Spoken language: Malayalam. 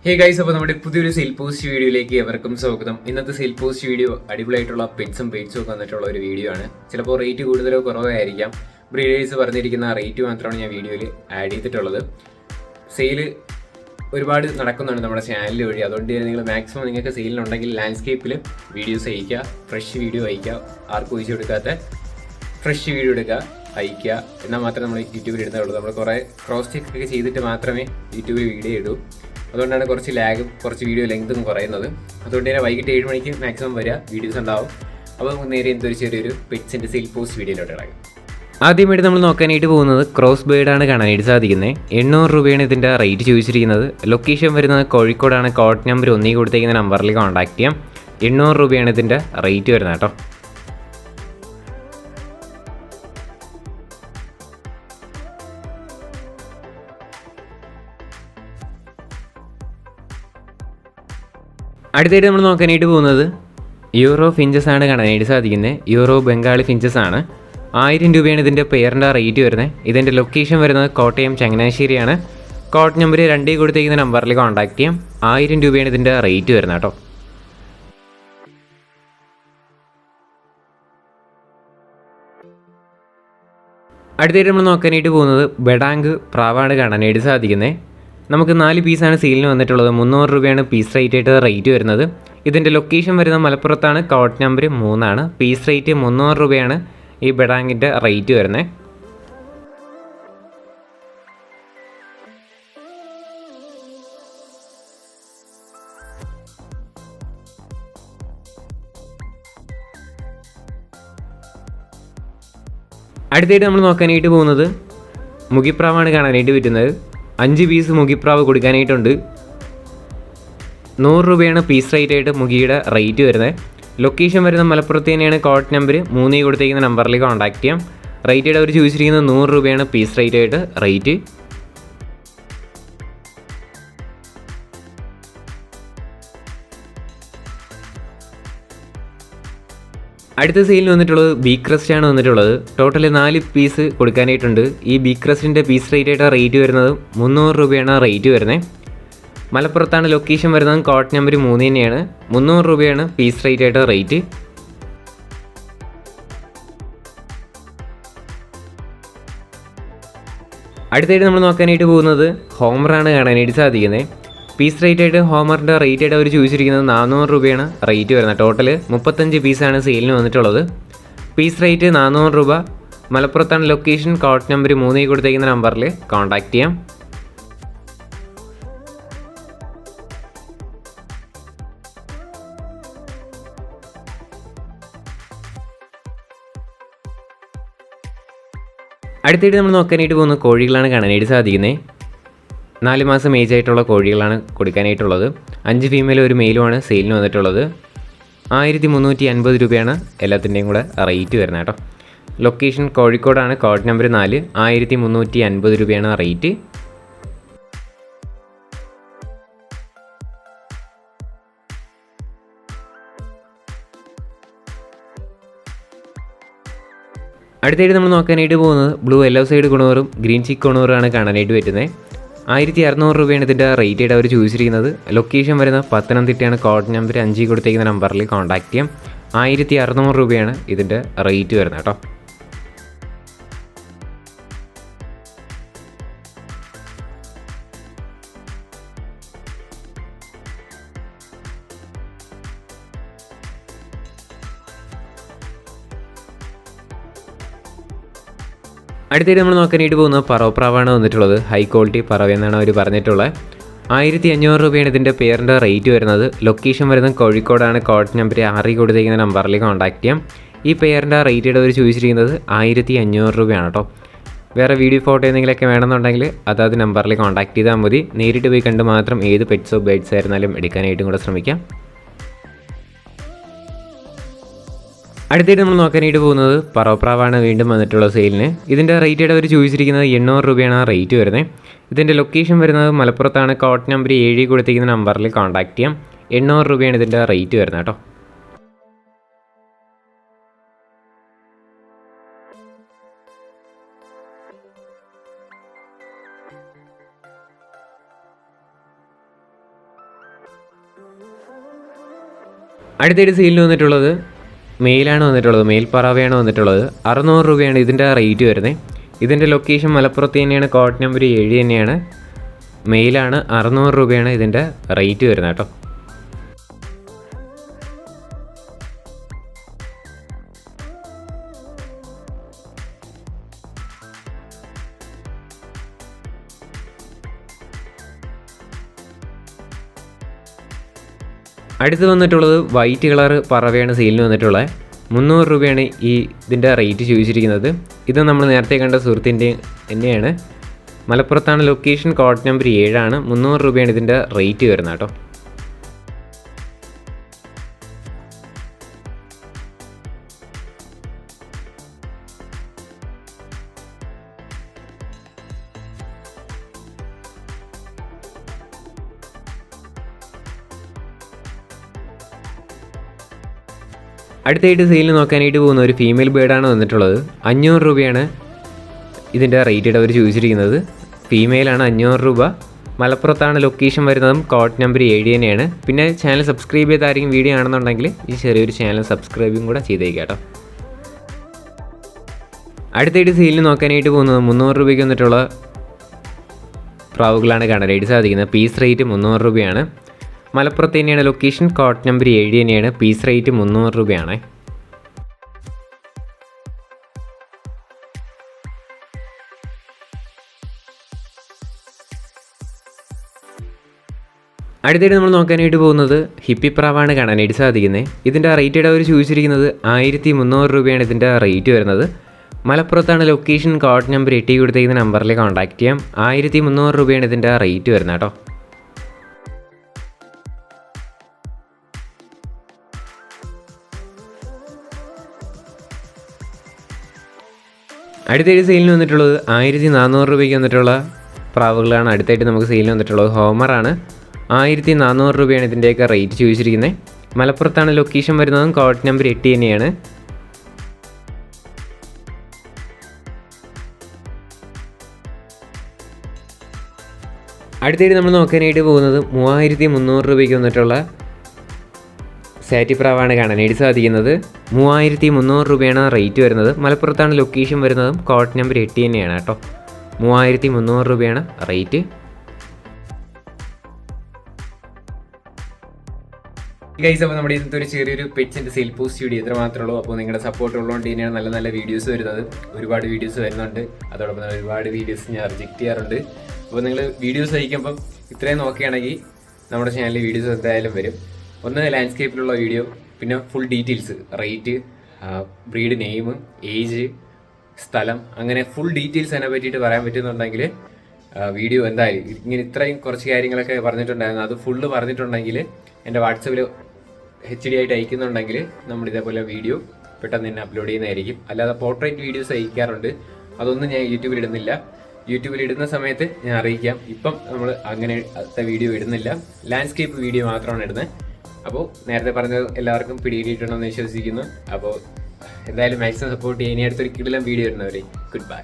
ഹേ ഗൈസ്, അപ്പോൾ നമ്മുടെ പുതിയൊരു സെയിൽ പോസ്റ്റ് വീഡിയോയിലേക്ക് എവർക്കും സ്വാഗതം. ഇന്നത്തെ സെയിൽ പോസ്റ്റ് വീഡിയോ അടിപൊളിയായിട്ടുള്ള പെറ്റ്സും പേറ്റ്സും ഒക്കെ വന്നിട്ടുള്ള ഒരു വീഡിയോ ആണ്. ചിലപ്പോൾ റേറ്റ് കൂടുതലോ കുറവോ ആയിരിക്കാം. ബ്രീഡേഴ്സ് പറഞ്ഞിരിക്കുന്ന റേറ്റ് മാത്രമാണ് ഞാൻ വീഡിയോയിൽ ആഡ് ചെയ്തിട്ടുള്ളത്. സെയില് ഒരുപാട് നടക്കുന്നുണ്ട് നമ്മുടെ ചാനൽ വഴി. അതുകൊണ്ട് തന്നെ നിങ്ങൾ മാക്സിമം നിങ്ങൾക്ക് സെയിലിനുണ്ടെങ്കിൽ ലാൻഡ്സ്കേപ്പിൽ വീഡിയോസ് അയക്കുക, ഫ്രഷ് വീഡിയോ അയക്കുക, ആർക്കും ഒഴിച്ചു കൊടുക്കാത്ത ഫ്രഷ് വീഡിയോ എടുക്കുക, അയക്കുക. എന്നാൽ മാത്രമേ നമ്മൾ യൂട്യൂബിൽ ഇടുന്നുള്ളൂ. നമ്മൾ കുറേ ക്രോസ് ചെക്ക് ഒക്കെ ചെയ്തിട്ട് മാത്രമേ യൂട്യൂബിൽ വീഡിയോ ഇടൂ. അതുകൊണ്ടാണ് കുറച്ച് ലാഗും കുറച്ച് വീഡിയോ ലെങ്തും കുറയുന്നത്. അതുകൊണ്ട് തന്നെ വൈകിട്ട് 7 മണിക്ക് മാക്സിമം വരിക, വീഡിയോസ് ഉണ്ടാവും. അപ്പോൾ നേരെ എന്തൊരു ചെറിയൊരു പെറ്റ്സിൻ്റെ സെയിൽ പോസ്റ്റ് വീഡിയോയിലോട്ട് ഇടാം. ആദ്യമായിട്ട് നമ്മൾ നോക്കാനായിട്ട് പോകുന്നത് ക്രോസ് ബേർഡാണ് കാണാനായിട്ട് സാധിക്കുന്നത്. 800 രൂപയാണ് ഇതിൻ്റെ റേറ്റ് ചോദിച്ചിരിക്കുന്നത്. ലൊക്കേഷൻ വരുന്നത് കോഴിക്കോടാണ്. കോഡ് നമ്പർ 1 കൊടുത്തേക്കുന്ന നമ്പറിൽ കോൺടാക്ട് ചെയ്യാം. 800 രൂപയാണ് ഇതിൻ്റെ റേറ്റ് വരുന്നത് കേട്ടോ. അടുത്തായിട്ട് നമ്മൾ നോക്കാനായിട്ട് പോകുന്നത് യൂറോ ഫിഞ്ചസ് ആണ് കാണാനായിട്ട് സാധിക്കുന്നത്. യൂറോ ബംഗാളി ഫിഞ്ചസ് ആണ്. 1000 രൂപയാണ് ഇതിൻ്റെ പെയറിൻ്റെ റേറ്റ് വരുന്നത്. ഇതിൻ്റെ ലൊക്കേഷൻ വരുന്നത് കോട്ടയം ചങ്ങനാശ്ശേരിയാണ്. കോഡ് നമ്പർ 2 കൊടുത്തേക്കുന്ന നമ്പറിൽ കോൺടാക്ട് ചെയ്യാം. 1000 രൂപയാണ് ഇതിൻ്റെ റേറ്റ് വരുന്നത് കേട്ടോ. അടുത്തായിട്ട് നമ്മൾ നോക്കാനായിട്ട് പോകുന്നത് ബെഡാങ്ക് പ്രാവാണ് കാണാനായിട്ട് സാധിക്കുന്നത്. നമുക്ക് 4 പീസാണ് സെയിലിന് വന്നിട്ടുള്ളത്. 300 രൂപയാണ് പീസ് റേറ്റ് വരുന്നത്. ഇതിൻ്റെ ലൊക്കേഷൻ വരുന്നത് മലപ്പുറത്താണ്. കോഡ് നമ്പർ 3 ആണ്. പീസ് റേറ്റ് 300 രൂപയാണ് ഈ ബെഡാങ്കിൻ്റെ റേറ്റ് വരുന്നത്. അടുത്തായിട്ട് നമ്മൾ നോക്കാനായിട്ട് പോകുന്നത് മുഖിപ്രാവാണ് കാണാനായിട്ട് പറ്റുന്നത്. 5 പീസ് മുഖിപ്രാവ് കൊടുക്കാനായിട്ടുണ്ട്. 100 രൂപയാണ് പീസ് റേറ്റ് മുഖിയുടെ റേറ്റ് വരുന്നത്. ലൊക്കേഷൻ വരുന്നത് മലപ്പുറത്ത് തന്നെയാണ്. കോഡ് നമ്പർ 3 കൊടുത്തേക്കുന്ന നമ്പറിൽ കോൺടാക്ട് ചെയ്യാം. റേറ്റ് അവർ ചോദിച്ചിരിക്കുന്നത് 100 രൂപയാണ് പീസ് റേറ്റ്. അടുത്ത സെയിലിന് വന്നിട്ടുള്ളത് ബീക്ക് ക്രസ്റ്റ് ആണ് വന്നിട്ടുള്ളത്. ടോട്ടൽ 4 പീസ് കൊടുക്കാനായിട്ടുണ്ട്. ഈ ബീക്ക് ക്രസ്റ്റിൻ്റെ പീസ് റേറ്റ് വരുന്നത് 300 രൂപയാണ് റേറ്റ് വരുന്നത്. മലപ്പുറത്താണ് ലൊക്കേഷൻ വരുന്നത്. കോഡ് നമ്പർ 3 തന്നെയാണ്. 300 രൂപയാണ് പീസ് റേറ്റ്. അടുത്തായിട്ട് നമ്മൾ നോക്കാനായിട്ട് പോകുന്നത് ഹോമറാണ് കാണാനായിട്ട് സാധിക്കുന്നത്. പീസ് ഹോമറിൻ്റെ റേറ്റ് അവർ ചോദിച്ചിരിക്കുന്നത് 400 രൂപയാണ് റേറ്റ് വരുന്നത്. ടോട്ടൽ 35 പീസാണ് സെയിലിന് വന്നിട്ടുള്ളത്. പീസ് റേറ്റ് 400 രൂപ. മലപ്പുറത്താണ് ലൊക്കേഷൻ. കോഡ് നമ്പർ 3 കൊടുത്തേക്കുന്ന നമ്പറിൽ കോൺടാക്ട് ചെയ്യാം. അടുത്തായിട്ട് നമ്മൾ നോക്കാനായിട്ട് പോകുന്ന കോഴികളാണ് കാണാനായിട്ട് സാധിക്കുന്നത്. 4 മാസം ഏജ് ആയിട്ടുള്ള കോഴികളാണ് കൊടുക്കാനായിട്ടുള്ളത്. 5 ഫീമെയിലും 1 മെയിലുമാണ് സെയിലിന് വന്നിട്ടുള്ളത്. 1350 രൂപയാണ് എല്ലാത്തിൻ്റെയും കൂടെ റേറ്റ് വരുന്നത് കേട്ടോ. ലൊക്കേഷൻ കോഴിക്കോടാണ്. Code number 4. 1350 രൂപയാണ് റേറ്റ്. അടുത്തായിട്ട് നമ്മൾ നോക്കാനായിട്ട് പോകുന്നത് ബ്ലൂ യെല്ലോ സൈഡ് കൊണൂറും ഗ്രീൻ ചിക്ക് കൊണൂറാണ് കാണാനായിട്ട് പറ്റുന്നത്. 1600 രൂപയാണ് ഇതിൻ്റെ റേറ്റ് അവർ ചോദിച്ചിരിക്കുന്നത്. ലൊക്കേഷൻ വരുന്നത് പത്തനംതിട്ടയാണ്. കോഡ് നമ്പർ 5 കൊടുത്തേക്കുന്ന നമ്പറിൽ കോൺടാക്ട് ചെയ്യാം. 1600 രൂപയാണ് ഇതിൻ്റെ റേറ്റ് വരുന്നത് കേട്ടോ. അടുത്തായിട്ട് നമ്മൾ നോക്കാനായിട്ട് പോകുന്നത് പറവപ്രാവാണ് വന്നിട്ടുള്ളത്. ഹൈ ക്വാളിറ്റി പറവ എന്നാണ് അവർ പറഞ്ഞിട്ടുള്ളത്. 1500 രൂപയാണ് ഇതിൻ്റെ പെയറിൻ്റെ റേറ്റ് വരുന്നത്. ലൊക്കേഷൻ വരുന്നത് കോഴിക്കോടാണ്. കോഡ് നമ്പർ 6 കൊടുത്തേക്കുന്ന നമ്പറിൽ കോൺടാക്ട് ചെയ്യാം. ഈ പെയറിൻ്റെ റേറ്റ് അവർ ചോദിച്ചിരിക്കുന്നത് 1500 രൂപയാണ് കേട്ടോ. വേറെ വീഡിയോ ഫോട്ടോ എന്തെങ്കിലുമൊക്കെ വേണമെന്നുണ്ടെങ്കിൽ അതാത് നമ്പറിൽ കോൺടാക്ട് ചെയ്താൽ മതി. നേരിട്ട് പോയി കണ്ട് മാത്രം ഏത് പെറ്റ്സോ ബേഡ്സ് ആയിരുന്നാലും എടുക്കാനായിട്ടും കൂടെ ശ്രമിക്കാം. അടുത്തായിട്ട് നമ്മൾ നോക്കാനായിട്ട് പോകുന്നത് പറവപ്രാവാണ് വീണ്ടും വന്നിട്ടുള്ള സെയിലിന്. ഇതിൻ്റെ റേറ്റ് അവർ ചോദിച്ചിരിക്കുന്നത് 800 രൂപയാണ് റേറ്റ് വരുന്നത്. ഇതിൻ്റെ ലൊക്കേഷൻ വരുന്നത് മലപ്പുറത്താണ്. കോഡ് നമ്പർ 7 കൊടുത്തിരിക്കുന്ന നമ്പറിൽ കോൺടാക്ട് ചെയ്യാം. 800 രൂപയാണ് ഇതിൻ്റെ റേറ്റ് വരുന്നത് കേട്ടോ. അടുത്തായിട്ട് സെയിലിന് വന്നിട്ടുള്ളത് മെയിലാണ് വന്നിട്ടുള്ളത്, മെയിൽ പറവയാണ് വന്നിട്ടുള്ളത്. 600 രൂപയാണ് ഇതിൻ്റെ റേറ്റ് വരുന്നത്. ഇതിൻ്റെ ലൊക്കേഷൻ മലപ്പുറത്ത് തന്നെയാണ്, കോഡ് നമ്പർ 7 തന്നെയാണ്. മെയിലാണ്, 600 രൂപയാണ് ഇതിൻ്റെ റേറ്റ് വരുന്നത് കേട്ടോ. അടുത്ത് വന്നിട്ടുള്ളത് വൈറ്റ് കളർ പറവയാണ് സെയിലിന് വന്നിട്ടുള്ളത്. 300 രൂപയാണ് ഇതിൻ്റെ റേറ്റ് ചോദിച്ചിരിക്കുന്നത്. ഇത് നമ്മൾ നേരത്തെ കണ്ട സുഹൃത്തിൻ്റെ തന്നെയാണ്. മലപ്പുറത്താണ് ലൊക്കേഷൻ, കോഡ് നമ്പർ 7 ആണ്. 300 രൂപയാണ് ഇതിൻ്റെ റേറ്റ് വരുന്നത് കേട്ടോ. അടുത്തായിട്ട് സെയിലിന് നോക്കാനായിട്ട് പോകുന്ന ഒരു ഫീമെയിൽ ബേർഡാണ് വന്നിട്ടുള്ളത്. 500 രൂപയാണ് ഇതിൻ്റെ റേറ്റ് അവർ ചോദിച്ചിരിക്കുന്നത്. ഫീമെയിലാണ്, 500 രൂപ. മലപ്പുറത്താണ് ലൊക്കേഷൻ വരുന്നതും, കോഡ് നമ്പർ 7 തന്നെയാണ്. പിന്നെ ചാനൽ സബ്സ്ക്രൈബ് ചെയ്തായിരിക്കും വീഡിയോ ആണെന്നുണ്ടെങ്കിൽ ഈ ചെറിയൊരു ചാനൽ സബ്സ്ക്രൈബും കൂടെ ചെയ്തേക്കാം കേട്ടോ. അടുത്തായിട്ട് സെയിലിന് നോക്കാനായിട്ട് പോകുന്നത് 300 രൂപയ്ക്ക് വന്നിട്ടുള്ള പ്രാവുകളാണ് കാണാനായിട്ട് സാധിക്കുന്നത്. പീസ് റേറ്റ് 300 രൂപയാണ്. മലപ്പുറത്ത് തന്നെയാണ് ലൊക്കേഷൻ, കോഡ് നമ്പർ 7 തന്നെയാണ്. പീസ് റേറ്റ് 300 രൂപയാണ്. അടുത്തായിട്ട് നമ്മൾ നോക്കാനായിട്ട് പോകുന്നത് ഹിപ്പി പ്രാവാണ് കാണാനായിട്ട് സാധിക്കുന്നത്. ഇതിൻ്റെ റേറ്റ് അവർ ചോദിച്ചിരിക്കുന്നത് 1300 രൂപയാണ് ഇതിൻ്റെ റേറ്റ് വരുന്നത്. മലപ്പുറത്താണ് ലൊക്കേഷൻ, കോഡ് നമ്പർ 8 കൊടുത്തേക്കുന്ന നമ്പറിൽ കോൺടാക്ട് ചെയ്യാം. 1300 രൂപയാണ് ഇതിൻ്റെ റേറ്റ് വരുന്നത് കേട്ടോ. അടുത്തായിട്ട് സെയിലിന് വന്നിട്ടുള്ളത് 1400 രൂപയ്ക്ക് വന്നിട്ടുള്ള പ്രാവുകളാണ് അടുത്തായിട്ട് നമുക്ക് സെയിലിന് വന്നിട്ടുള്ളത്. ഹോമറാണ്. 1400 രൂപയാണ് ഇതിൻ്റെയൊക്കെ റേറ്റ് ചോദിച്ചിരിക്കുന്നത്. മലപ്പുറത്താണ് ലൊക്കേഷൻ വരുന്നതും, കോഡ് നമ്പർ 8 തന്നെയാണ്. അടുത്തായിട്ട് നമ്മൾ നോക്കാനായിട്ട് പോകുന്നത് 3300 രൂപയ്ക്ക് വന്നിട്ടുള്ള സാറ്റി പ്രാവാണ് കാണാനായിട്ട് സാധിക്കുന്നത്. 3300 രൂപയാണ് റേറ്റ് വരുന്നത്. മലപ്പുറത്താണ് ലൊക്കേഷൻ വരുന്നതും, കോഡ് നമ്പർ 8 തന്നെയാണ് കേട്ടോ. 3300 രൂപയാണ് റേറ്റ്. ഗൈസ്, അപ്പോൾ നമ്മുടെ ഇന്നത്തെ ഒരു ചെറിയൊരു പെറ്റ്സിൻ്റെ സെയിൽ പോസ്റ്റ് വീഡിയോ ഇത്ര മാത്രമേ ഉള്ളൂ. അപ്പോൾ നിങ്ങളുടെ സപ്പോർട്ട് ഉള്ളതുകൊണ്ട് തന്നെയാണ് നല്ല നല്ല വീഡിയോസ് വരുന്നത്. ഒരുപാട് വീഡിയോസ് വരുന്നുണ്ട്. അതോടൊപ്പം തന്നെ ഒരുപാട് വീഡിയോസ് ഞാൻ റിജക്റ്റ് ചെയ്യാറുണ്ട്. അപ്പോൾ നിങ്ങൾ വീഡിയോസ് അയക്കുമ്പം ഇത്രയും നോക്കുകയാണെങ്കിൽ നമ്മുടെ ചാനലിൽ വീഡിയോസ് എന്തായാലും വരും. ഒന്ന് ലാൻഡ്സ്കേപ്പിലുള്ള വീഡിയോ, പിന്നെ full details, rate, breed name, age, സ്ഥലം, അങ്ങനെ ഫുൾ ഡീറ്റെയിൽസ് അതിനെ പറ്റിയിട്ട് പറയാൻ പറ്റുന്നുണ്ടെങ്കിൽ വീഡിയോ എന്തായാലും ഇങ്ങനെ ഇത്രയും കുറച്ച് കാര്യങ്ങളൊക്കെ പറഞ്ഞിട്ടുണ്ടായിരുന്നു. അത് ഫുള്ള് പറഞ്ഞിട്ടുണ്ടെങ്കിൽ എൻ്റെ വാട്സപ്പിൽ HD ആയിട്ട് അയക്കുന്നുണ്ടെങ്കിൽ നമ്മൾ ഇതേപോലെ വീഡിയോ പെട്ടെന്ന് തന്നെ അപ്ലോഡ് ചെയ്യുന്നതായിരിക്കും. അല്ലാതെ പോർട്രേറ്റ് വീഡിയോസ് അയക്കാറുണ്ട്. അതൊന്നും ഞാൻ യൂട്യൂബിൽ ഇടുന്നില്ല. യൂട്യൂബിൽ ഇടുന്ന സമയത്ത് ഞാൻ അറിയിക്കാം. ഇപ്പം നമ്മൾ അങ്ങനെ വീഡിയോ ഇടുന്നില്ല. ലാൻഡ്സ്കേപ്പ് വീഡിയോ മാത്രമാണ് ഇടുന്നത്. അപ്പോൾ നേരത്തെ പറഞ്ഞത് എല്ലാവർക്കും പിടികിട്ടിയിട്ടുണ്ടെന്ന് വിശ്വസിക്കുന്നു. അപ്പോൾ എന്തായാലും മാക്സിമം സപ്പോർട്ട് ചെയ്യാൻ ഇനി അടുത്തൊരു കിടിലം വീഡിയോ ഇടുന്നവരെ ഗുഡ് ബൈ.